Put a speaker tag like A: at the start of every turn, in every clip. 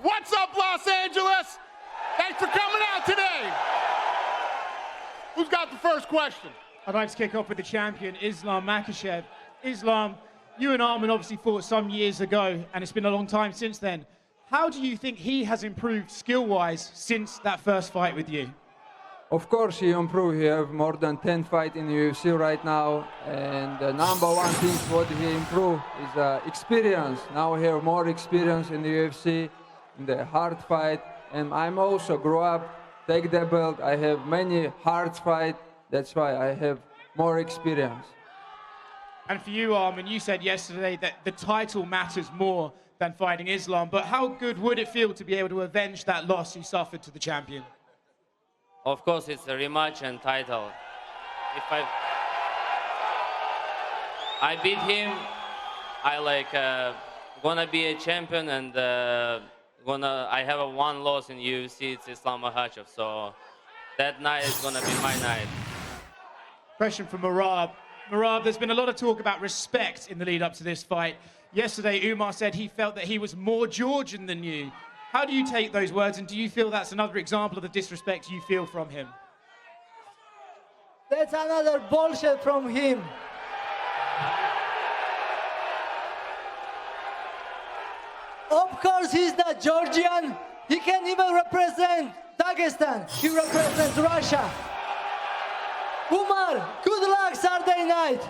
A: What's up, Los Angeles? Thanks for coming out today. Who's got the first question?
B: I'd like to kick off with the champion, Islam Makhachev. Islam, you and Arman obviously fought some years ago, and it's been a long time since then. How do you think he has improved skill-wise since that first fight with you?
C: Of course he improved. He have more than 10 fights in the UFC right now. And the number one thing what he improved is experience. Now he have more experience in the UFC, in the hard fight. And I'm also grew up, take the belt. I have many hard fights. That's why I have more experience.
B: And for you, Arman, you said yesterday that the title matters more than fighting Islam. But how good would it feel to be able to avenge that loss you suffered to the champion?
D: Of course, it's a rematch and title. If I beat him, I gonna be a champion, and I have a one loss in UFC. It's Islam Makhachev, so that night is gonna be my night.
B: Question from Merab. Merab, there's been a lot of talk about respect in the lead up to this fight. Yesterday, Umar said he felt that he was more Georgian than you. How do you take those words, and do you feel that's another example of the disrespect you feel from him?
E: That's another bullshit from him. Of course he's not Georgian. He can't even represent Dagestan. He represents Russia. Umar, good luck Saturday night.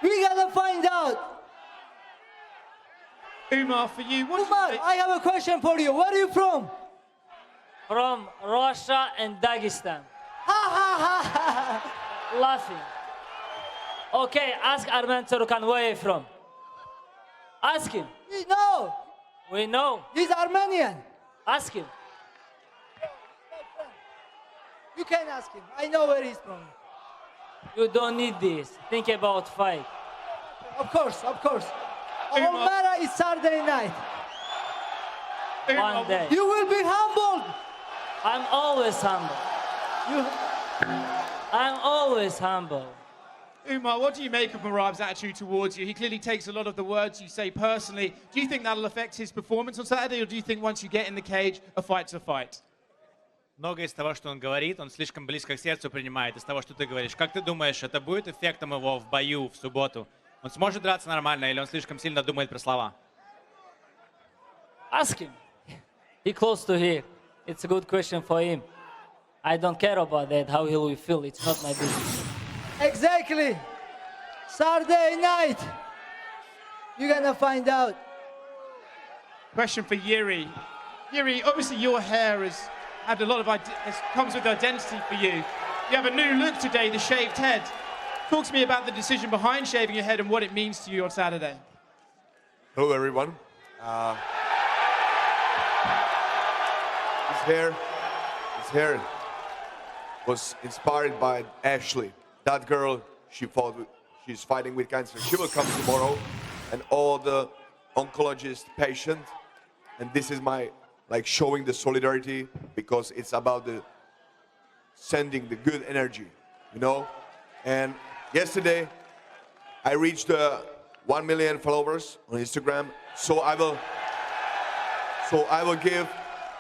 E: We gotta find out.
B: Umar, for you,
E: Umar, I have a question for you. Where are you from?
F: From Russia and Dagestan.
E: Ha ha ha ha.
F: Laughing. Okay, ask Armen Tsarukan where are you from. Ask him.
E: No.
F: We know.
E: He's Armenian.
F: Ask him.
E: You can ask him. I know where he's from.
F: You don't need this. Think about fight.
E: Of course, of course. Umar is Saturday night.
F: One day.
E: You will be humbled.
F: I'm always humble. I'm always humble.
B: Umar, what do you make of Merab's attitude towards you? He clearly takes a lot of the words you say personally. Do you think that'll affect his performance on Saturday, or do you think once you get in the cage, a fight's a fight?
G: Многое из того, что он говорит, он слишком близко к сердцу принимает из того, что ты говоришь. Как ты думаешь, это будет эффектом его в бою в субботу? Он сможет драться нормально, или он слишком сильно думает про слова?
F: Ask him. He close to here. It's a good question for him. I don't care about that, how he will feel. It's not my business.
E: Exactly. Saturday night. You're gonna find out.
B: Question for Yuri. Yuri, obviously your hair has had a lot of comes with identity for you. You have a new look today, the shaved head. Talk to me about the decision behind shaving your head and what it means to you on Saturday.
H: Hello, everyone. His hair was inspired by Ashley. That girl, she's fighting with cancer. She will come tomorrow, and all the oncologist patient. And this is my showing the solidarity, because it's about the sending the good energy, you know. And yesterday, I reached 1 million followers on Instagram. So I will give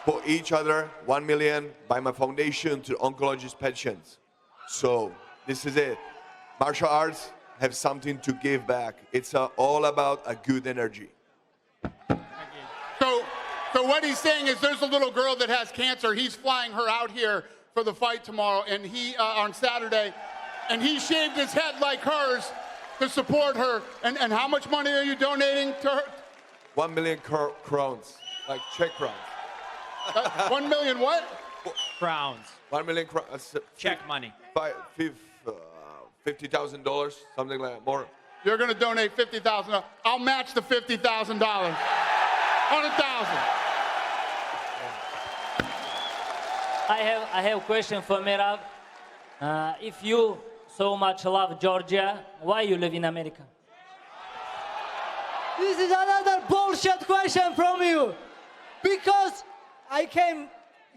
H: for each other 1 million by my foundation to oncologist patients. So this is it. Martial arts have something to give back. It's all about a good energy.
A: So what he's saying is there's a little girl that has cancer. He's flying her out here for the fight tomorrow, and on Saturday, and he shaved his head like hers to support her. And how much money are you donating to her?
H: 1 million crowns, like Czech crowns.
A: 1 million what?
G: Crowns.
H: 1 million crowns.
G: Czech money.
H: $50,000, something like that, more.
A: You're going to donate $50,000. I'll match the $50,000. 100,000.
F: I have a question for Merab. If you so much love Georgia, why you live in America?
E: This is another bullshit question from you. Because I came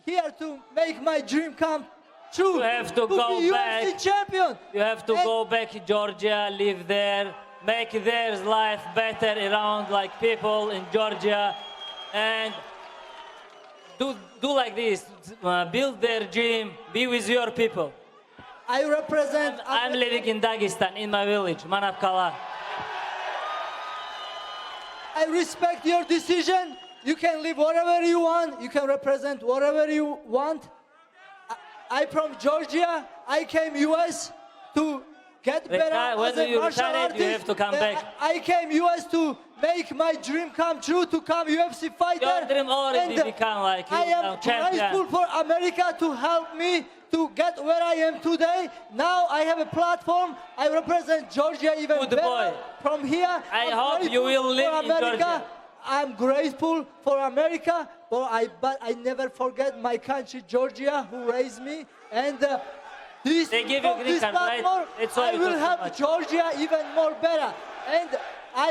E: here to make my dream come true.
F: You have to go
E: be
F: back.
E: UFC champion.
F: You have to go back to Georgia, live there, make their life better around like people in Georgia. And do like this. Build their gym. Be with your people.
E: I represent.
F: I'm living in Dagestan, in my village, Manavkala.
E: I respect your decision. You can live whatever you want. You can represent whatever you want. I'm from Georgia. I came US to get better as a martial artist.
F: You have to come back.
E: I came US to make my dream come true, to come UFC fighter.
F: Your dream already become like you
E: I am
F: now, champion.
E: grateful for America to help me to get where I am today. Now I have a platform. I represent Georgia even
F: Good
E: better
F: boy.
E: from here.
F: I
E: I'm
F: hope you
E: grateful
F: will
E: for
F: live in
E: America.
F: Georgia.
E: I'm grateful for America, but I never forget my country, Georgia, who raised me. And
F: They give you
E: from
F: green
E: this
F: card, right?
E: platform,
F: It's why
E: I
F: you
E: will
F: talk so
E: help
F: much.
E: Georgia even more better. And I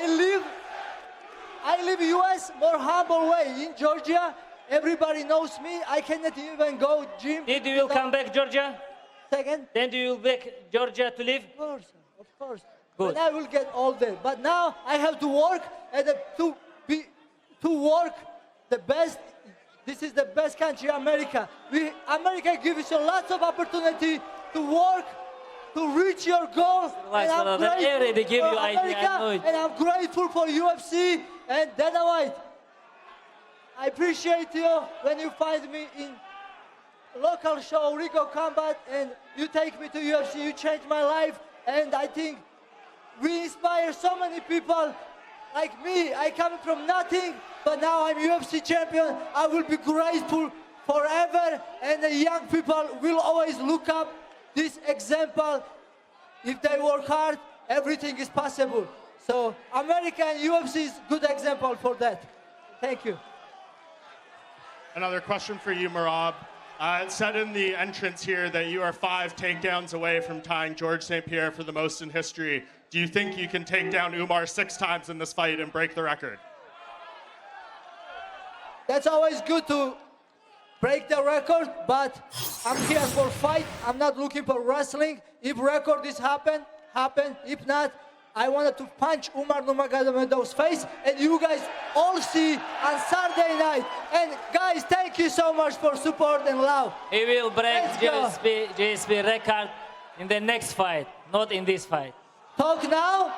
E: live US more humble way. In Georgia, everybody knows me. I cannot even go gym.
F: Did you will come back, Georgia?
E: Second.
F: Then do you will back Georgia to live?
E: Of course.
F: Good.
E: But I will get older. But now I have to work and to work the best. This is the best country, America. America gives you lots of opportunity to work, to reach your goal.
F: Relax,
E: And I'm
F: brother. They already
E: grateful
F: give
E: for
F: you idea, I
E: America,
F: know it.
E: and I'm grateful for UFC and Dana White. I appreciate you when you find me in local show, Rico Combat, and you take me to UFC. You changed my life, and I think we inspire so many people like me. I come from nothing, but now I'm UFC champion. I will be grateful forever, and the young people will always look up this example. If they work hard, everything is possible. So America and UFC is good example for that. Thank you.
I: Another question for you, Merab. It said in the entrance here that you are 5 takedowns away from tying George St. Pierre for the most in history. Do you think you can take down Umar 6 times in this fight and break the record?
E: That's always good to break the record, but I'm here for fight. I'm not looking for wrestling. If record is happen. If not, I wanted to punch Umar Nurmagomedov's face, and you guys all see on Saturday night. And guys, thank you so much for support and love.
F: He will break
E: Let's go.
F: GSP record in the next fight, not in this fight.
E: Talk now.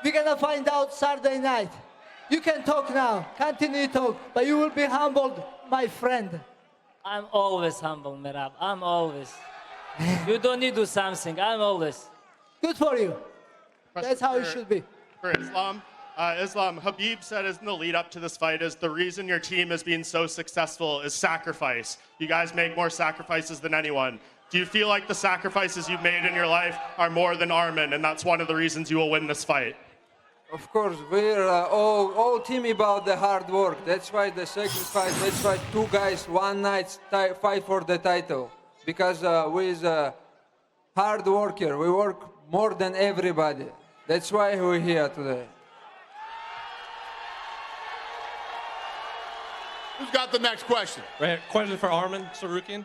E: We're gonna find out Saturday night. You can talk now. Continue to talk, but you will be humbled, my friend.
F: I'm always humble, Merab. I'm always. You don't need to do something. I'm always.
E: Good for you. That's how it should be.
I: For Islam, Khabib said in the lead up to this fight is the reason your team has been so successful is sacrifice. You guys make more sacrifices than anyone. Do you feel like the sacrifices you've made in your life are more than Arman, and that's one of the reasons you will win this fight?
C: Of course, we're all team about the hard work. That's why the sacrifice. That's why 2 guys, 1 night fight for the title. Because we're a hard worker. We work more than everybody. That's why we're here today.
A: Who's got the next question?
J: Right, question for Arman Sarukian.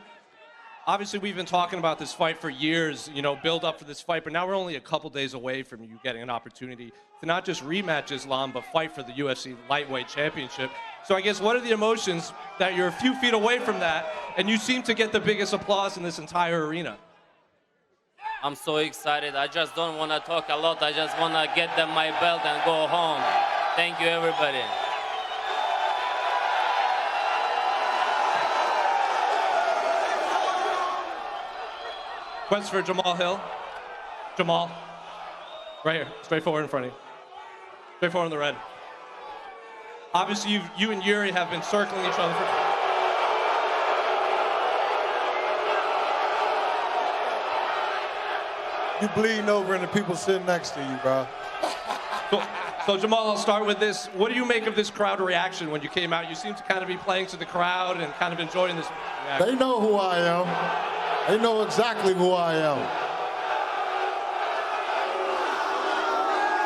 J: Obviously, we've been talking about this fight for years, build up for this fight, but now we're only a couple days away from you getting an opportunity to not just rematch Islam, but fight for the UFC lightweight championship. So I guess what are the emotions that you're a few feet away from that, and you seem to get the biggest applause in this entire arena?
D: I'm so excited. I just don't want to talk a lot. I just want to get them my belt and go home. Thank you, everybody.
J: Question for Jamal Hill. Jamal, right here, straight forward in front of you. Straight forward in the red. Obviously, you and Yuri have been circling each other for...
K: You bleeding over and the people sitting next to you, bro.
J: So Jamal, I'll start with this. What do you make of this crowd reaction when you came out? You seem to kind of be playing to the crowd and kind of enjoying this reaction.
K: They know who I am. They know exactly who I am.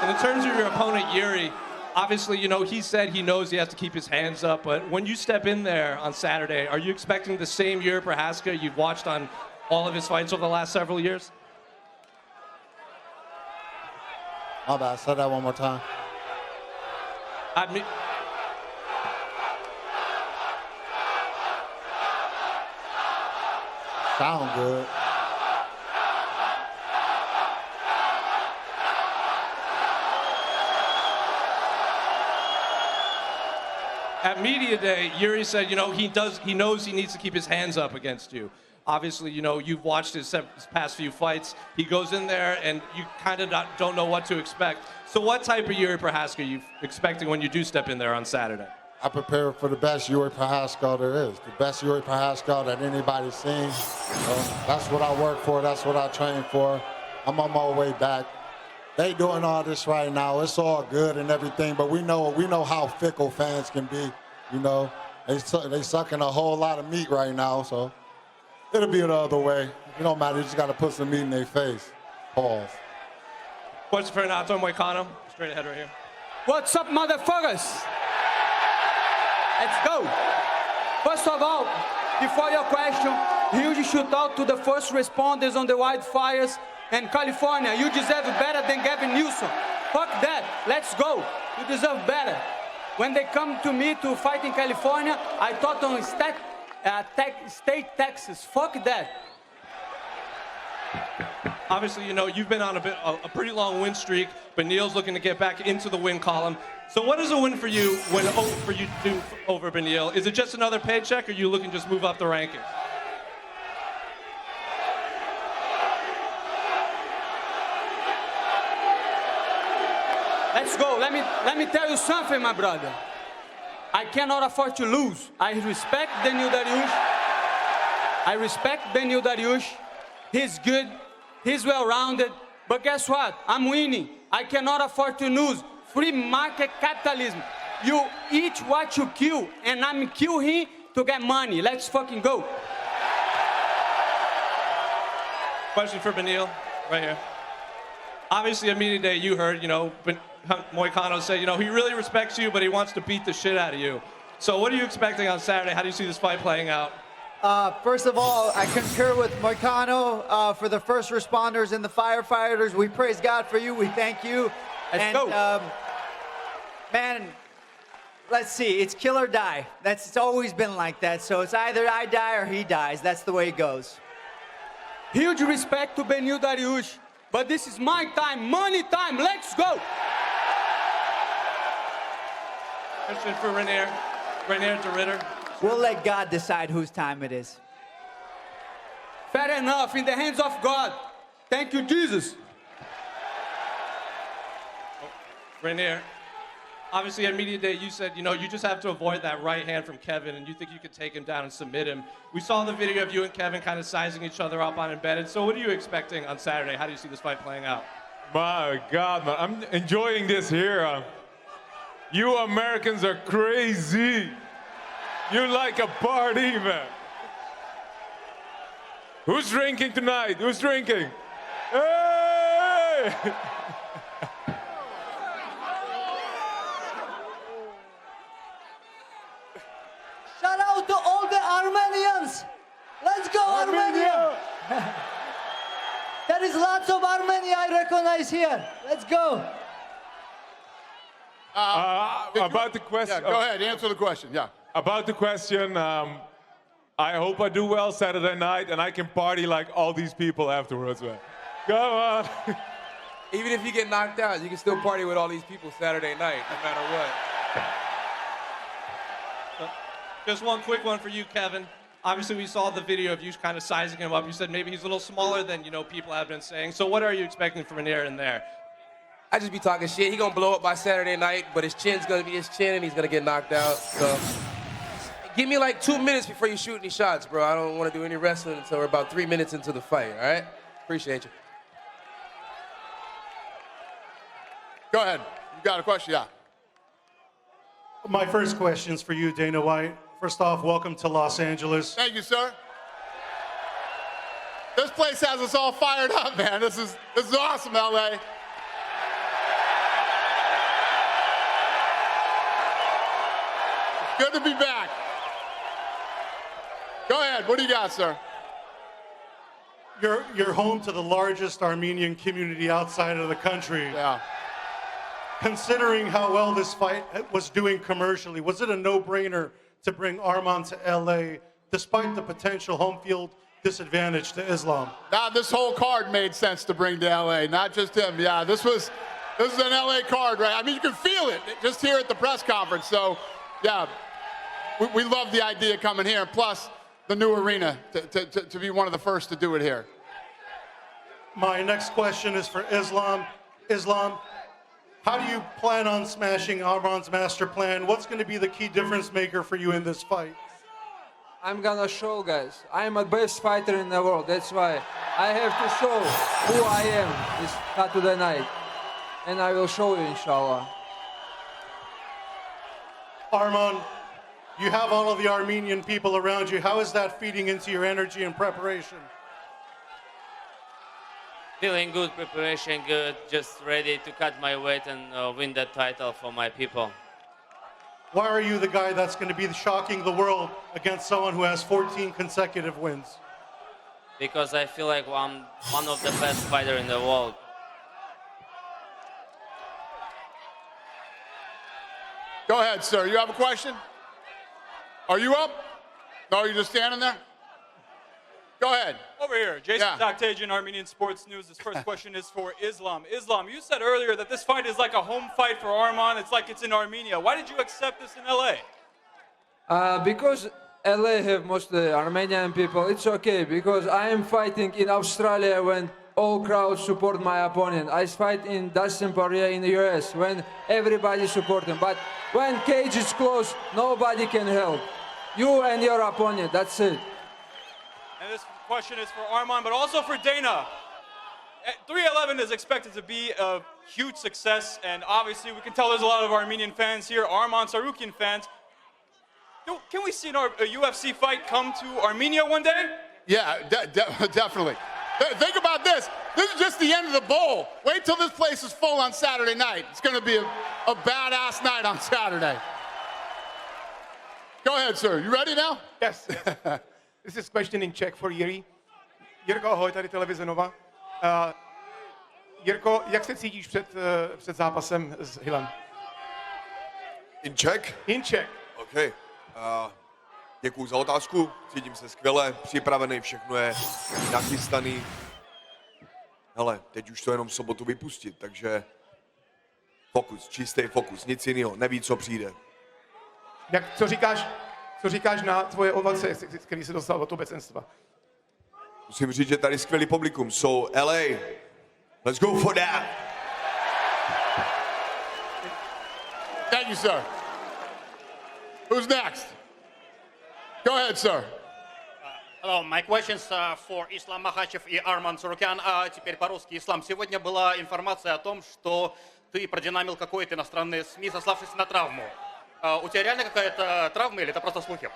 J: And in terms of your opponent, Yuri, obviously, he said he knows he has to keep his hands up, but when you step in there on Saturday, are you expecting the same Yuri Prohaska you've watched on all of his fights over the last several years?
K: My bad, say that one more time. Sound good.
J: At media day, Yuri said, you know, he knows he needs to keep his hands up against you. Obviously, you know, you've watched his past few fights. He goes in there, and you kind of don't know what to expect. So what type of Yuri Prochazka are you expecting when you do step in there on Saturday?
K: I prepare for the best Yuri Prochazka there is, the best Yuri Prochazka that anybody's seen. That's what I work for. That's what I train for. I'm on my way back. They doing all this right now. It's all good and everything, but we know how fickle fans can be. You know, they sucking a whole lot of meat right now, so it'll be the other way. It don't matter. You just got to put some meat in their face. Pause.
J: Question for Renato Moicano. Straight ahead right here.
L: What's up, motherfuckers? Let's go. First of all, before your question, huge shout out to the first responders on the wildfires in California. You deserve better than Gavin Newsom. Fuck that. Let's go. You deserve better. When they come to me to fight in California, I thought on state Texas. Fuck that.
J: Obviously, you know, you've been on a pretty long win streak, but Neil's looking to get back into the win column. So what is a win for you for you to do over Beneil? Is it just another paycheck, or are you looking to just move up the rankings?
L: Let's go. Let me tell you something, my brother. I cannot afford to lose. I respect Beneil Dariush. He's good. He's well-rounded. But guess what? I'm winning. I cannot afford to lose. Free market capitalism. You eat what you kill, and I'm kill him to get money. Let's fucking go.
J: Question for Beneil, right here. Obviously, at media day, you heard, you know, Moicano said, you know, he really respects you, but he wants to beat the shit out of you. So what are you expecting on Saturday? How do you see this fight playing out?
M: First of all, I concur with Moicano for the first responders and the firefighters. We praise God for you. We thank you.
L: Let's go.
M: Man, let's see. It's kill or die. It's always been like that. So it's either I die or he dies. That's the way it goes.
L: Huge respect to Beneil Dariush. But this is my time, money time. Let's go.
J: Question for Renier de Ritter.
M: We'll let God decide whose time it is.
L: Fair enough, in the hands of God. Thank you, Jesus.
J: Renier, obviously at media day you said, you know, you just have to avoid that right hand from Kevin, and you think you could take him down and submit him. We saw the video of you and Kevin kind of sizing each other up on embedded. So what are you expecting on Saturday? How do you see this fight playing out?
N: My God, man, I'm enjoying this here. You Americans are crazy. You like a party, man. Who's drinking tonight? Who's drinking? Hey!
E: Shout out to all the Armenians. Let's go, Armenia. There is lots of Armenia I recognize here. Let's go.
N: About the question.
A: Yeah, go ahead, answer the question, yeah.
N: About the question, I hope I do well Saturday night and I can party like all these people afterwards, man. Come on.
O: Even if you get knocked out, you can still party with all these people Saturday night, no matter what.
J: Just one quick one for you, Kevin. Obviously, we saw the video of you kind of sizing him up. You said maybe he's a little smaller than, you know, people have been saying. So what are you expecting from Renier in there?
O: I just be talking shit. He gonna blow up by Saturday night, but his chin's gonna be his chin and he's gonna get knocked out. So give me like 2 minutes before you shoot any shots, bro. I don't want to do any wrestling until we're about 3 minutes into the fight, all right? Appreciate you.
A: Go ahead. You got a question? Yeah.
P: My first question is for you, Dana White. First off, welcome to Los Angeles.
A: Thank you, sir. This place has us all fired up, man. This is awesome, LA. Good to be back. Go ahead. What do you got, sir?
P: You're home to the largest Armenian community outside of the country.
A: Yeah.
P: Considering how well this fight was doing commercially, was it a no-brainer to bring Arman to LA, despite the potential home field disadvantage to Islam?
A: Now, this whole card made sense to bring to LA, not just him. Yeah, this is an LA card, right? I mean, you can feel it just here at the press conference. So, yeah, we love the idea coming here. Plus, the new arena to be one of the first to do it here.
P: My next question is for Islam. Islam, how do you plan on smashing Arman's master plan? What's going to be the key difference maker for you in this fight?
C: I'm gonna show, guys. I'm the best fighter in the world. That's why I have to show who I am this Saturday night. And I will show you, inshallah.
P: Arman, you have all of the Armenian people around you. How is that feeding into your energy and preparation?
D: Feeling good, preparation good, just ready to cut my weight and win that title for my people.
P: Why are you the guy that's going to be shocking the world against someone who has 14 consecutive wins?
D: Because I feel like I'm one of the best fighters in the world.
A: Go ahead, sir. You have a question? Are you up? No, you're just standing there? Go ahead.
Q: Over here, Jason
A: Yeah.
Q: Zaktagian, Armenian Sports News. This first question is for Islam. Islam, you said earlier that this fight is like a home fight for Arman. It's like it's in Armenia. Why did you accept this in LA?
C: Because LA have mostly Armenian people, it's okay. Because I am fighting in Australia when all crowds support my opponent. I fight in Dustin Poirier in the US when everybody support him. But when cage is closed, nobody can help. You and your opponent, that's it.
Q: And this question is for Arman, but also for Dana. 311 is expected to be a huge success, and obviously we can tell there's a lot of Armenian fans here, Arman Tsarukyan fans. Can we see a UFC fight come to Armenia one day?
A: Yeah, definitely. Think about this. This is just the end of the bowl. Wait till this place is full on Saturday night. It's going to be a badass night on Saturday. Go ahead, sir. You ready now?
R: Yes. This is question in Czech for Jiří. Jirko, ahoj, tady televize Nova. Jirko, jak se cítíš před zápasem s Hillem?
H: In Czech?
R: In Czech.
H: OK. Děkuju za otázku. Cítím se skvěle, připravený, všechno je nachystaný. Hele, teď už to jenom sobotu vypustit, takže fokus, čistý fokus, nic jiného, neví, co přijde.
R: Co říkáš na tvoje ovace, který se dostal do toho becenstva?
H: Musím říct, že tady skvělý publikum. So LA, let's go for that.
A: Thank you, sir. Who's next? Go ahead, sir.
S: Hello, my questions for Islam Makhachev и Arman Tsarukyan. Теперь по-русски. Ислам, сегодня была информация о том, что ты продинамил какое-то иностранное СМИ, сославшись на травму. У тебя реально какая-то травма или это просто слухи?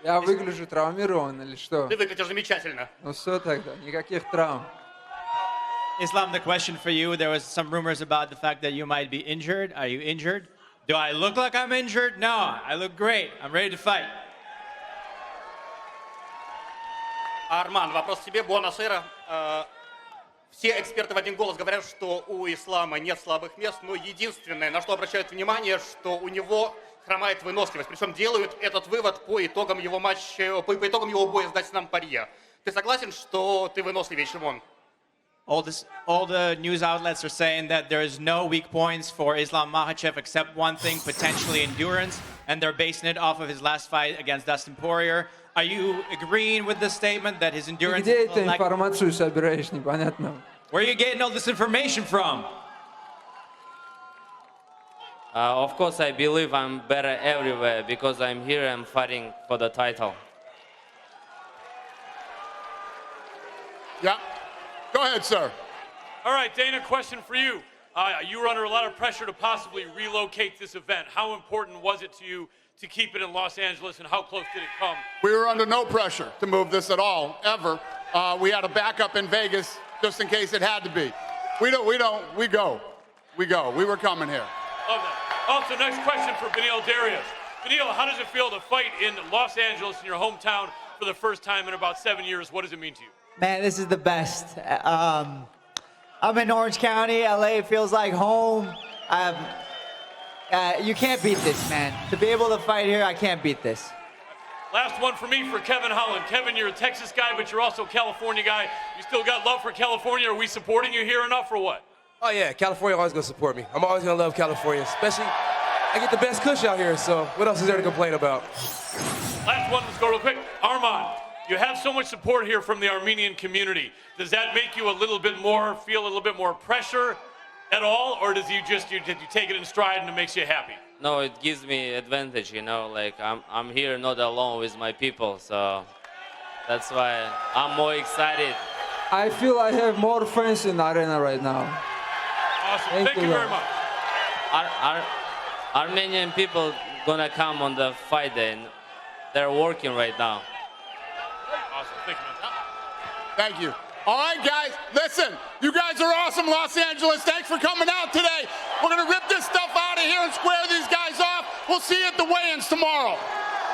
C: Я выгляжу травмирован или что?
S: Ты выглядишь замечательно.
C: Ну что тогда? Никаких травм.
G: Islam, the question for you, there was some rumors about the fact that you might be injured. Are you injured? Do I look like I'm injured? No, I look great. I'm ready to fight.
S: Арман, вопрос тебе, Буэнос-Айрес. Все эксперты в один голос говорят, что у Ислама нет слабых мест, но единственное, на что обращают внимание, что у него хромает выносливость. Причем делают этот вывод по итогам его матча, по итогам его боя с Дастином Порье. Ты согласен, что ты выносливее, чем он?
G: All the news outlets are saying that there is no weak points for Islam Makhachev except one thing, potentially endurance, and they're basing it off of his last fight against Dustin Poirier. Are you agreeing with the statement that his endurance?
C: Где эту информацию собираешь, непонятно.
G: Where are you getting all this information from?
D: Of course, I believe I'm better everywhere because I'm here and fighting for the title.
A: Yeah. Go ahead, sir.
T: All right, Dana, question for you. You were under a lot of pressure to possibly relocate this event. How important was it to you to keep it in Los Angeles, and how close did it come?
A: We were under no pressure to move this at all, ever. We had a backup in Vegas just in case it had to be. We go. We were coming here.
T: Love that. Also, next question for Beneil Darius. Beneil, how does it feel to fight in Los Angeles, in your hometown, for the first time in about 7 years? What does it mean to you?
M: Man, this is the best. I'm in Orange County. LA feels like home. You can't beat this, man. To be able to fight here, I can't beat this.
T: Last one for me for Kevin Holland. Kevin, you're a Texas guy, but you're also a California guy. You still got love for California? Are we supporting you here enough or what?
O: Oh yeah, California always gonna support me. I'm always gonna love California, especially I get the best kush out here, so what else is there to complain about?
T: Last one, let's go real quick. Arman, you have so much support here from the Armenian community. Does that make you feel a little bit more pressure at all, or does you take it in stride and it makes you happy?
D: No, it gives me advantage, you know, like I'm here not alone with my people, so that's why I'm more excited.
C: I feel I have more friends in the arena right now.
T: Awesome, thank you very much.
D: Armenian people gonna come on the fight day, and they're working right now.
T: Awesome, thank you, man.
A: Thank you. All right, guys, listen, you guys are awesome, Los Angeles. Thanks for coming out today. We're going to rip this stuff out of here and square these guys off. We'll see you at the weigh-ins tomorrow.